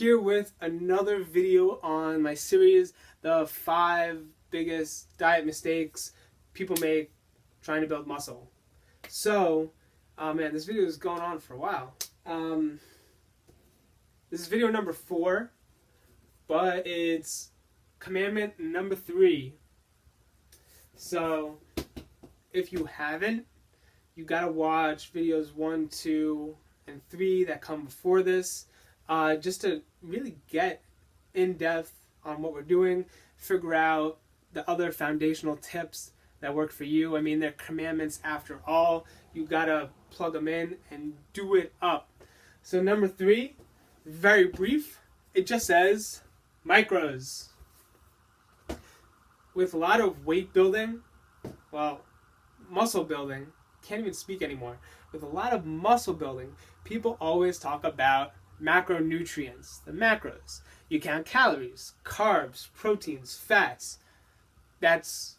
here with another video on my series, the 5 biggest diet mistakes people make trying to build muscle. So, man, this video is going on for a while. This is video number 4, but it's commandment number 3. So, if you haven't, you gotta watch videos 1, 2, and 3 that come before this, just to really get in depth on what we're doing, figure out the other foundational tips that work for you. I mean, they're commandments after all. You gotta plug them in and do it up. So number 3, very brief. It just says micros. With a lot of weight building, well, muscle building, can't even speak anymore. With a lot of muscle building, people always talk about macronutrients, the macros. You count calories, carbs, proteins, fats. That's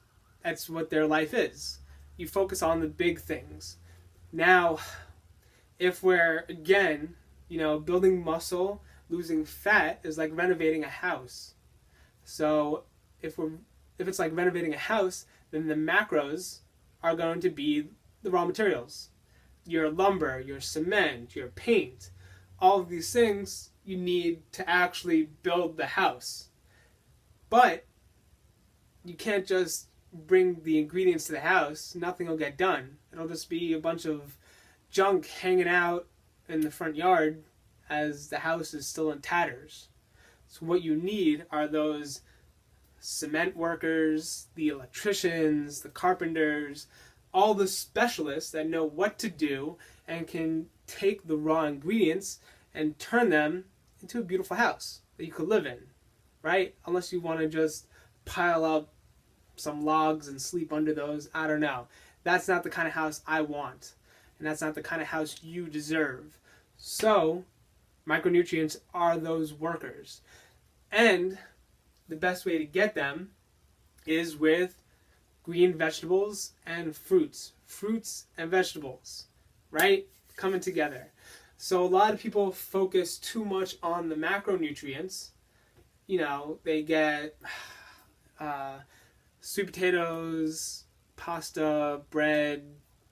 what their life is. You focus on the big things. Now, if we're, again, building muscle, losing fat is like renovating a house. So if it's like renovating a house, then the macros are going to be the raw materials. Your lumber, your cement, your paint, all of these things you need to actually build the house. But you can't just bring the ingredients to the house. Nothing will get done. It'll just be a bunch of junk hanging out in the front yard as the house is still in tatters. So what you need are those cement workers, the electricians, the carpenters, all the specialists that know what to do and can take the raw ingredients and turn them into a beautiful house that you could live in, right? Unless you want to just pile up some logs and sleep under those. I don't know. That's not the kind of house I want. And that's not the kind of house you deserve. So, micronutrients are those workers. And the best way to get them is with green vegetables and fruits. Fruits and vegetables, right? Coming together. So a lot of people focus too much on the macronutrients. They get sweet potatoes, pasta, bread,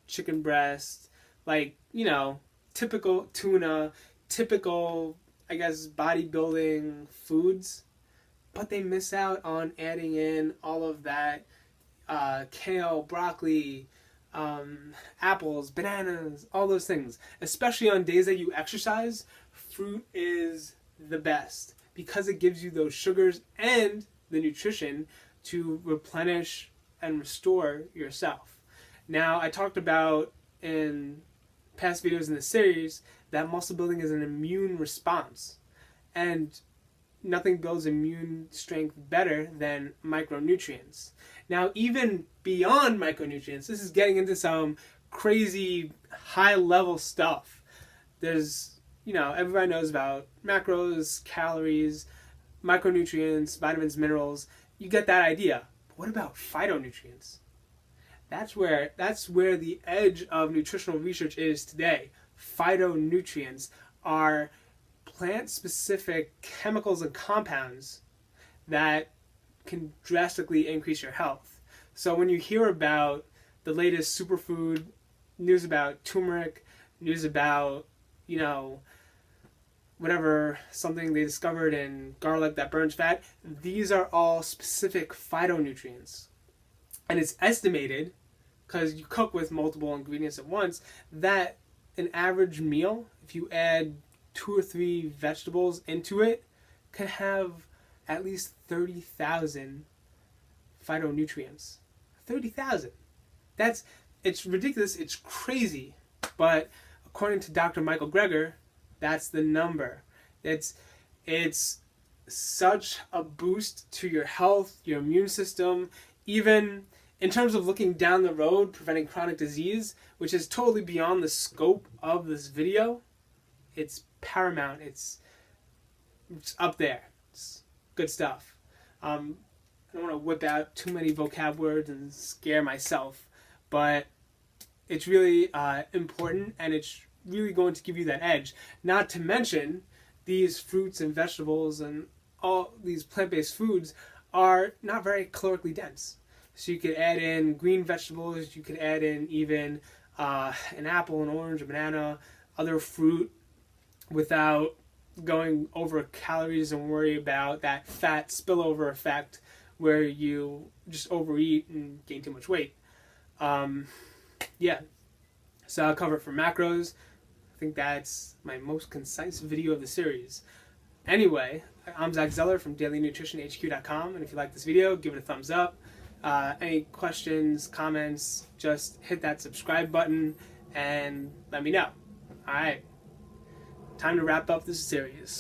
chicken breast, typical tuna, typical, bodybuilding foods. But they miss out on adding in all of that kale, broccoli, apples, bananas, all those things. Especially on days that you exercise, fruit is the best because it gives you those sugars and the nutrition to replenish and restore yourself. Now, I talked about in past videos in the series that muscle building is an immune response. And nothing builds immune strength better than micronutrients. Now, even beyond micronutrients, this is getting into some crazy high-level stuff. There's, everybody knows about macros, calories, micronutrients, vitamins, minerals. You get that idea. But what about phytonutrients? That's where the edge of nutritional research is today. Phytonutrients are plant-specific chemicals and compounds that can drastically increase your health. So when you hear about the latest superfood, news about turmeric, news about, something they discovered in garlic that burns fat, these are all specific phytonutrients. And it's estimated, because you cook with multiple ingredients at once, that an average meal, if you add 2 or 3 vegetables into it, can have at least 30,000 phytonutrients. 30,000. It's ridiculous, it's crazy, but according to Dr. Michael Greger, that's the number. It's such a boost to your health, your immune system, even in terms of looking down the road, preventing chronic disease, which is totally beyond the scope of this video. It's paramount. It's up there. It's good stuff. I don't want to whip out too many vocab words and scare myself, but it's really important, and it's really going to give you that edge. Not to mention these fruits and vegetables and all these plant-based foods are not very calorically dense. So you could add in green vegetables, you could add in even an apple, an orange, a banana, other fruit without going over calories and worry about that fat spillover effect where you just overeat and gain too much weight. Yeah, so I'll cover it for macros. I think that's my most concise video of the series. Anyway, I'm Zach Zeller from DailyNutritionHQ.com, and if you like this video, give it a thumbs up. Any questions, comments, just hit that subscribe button and let me know. Alright, time to wrap up this series.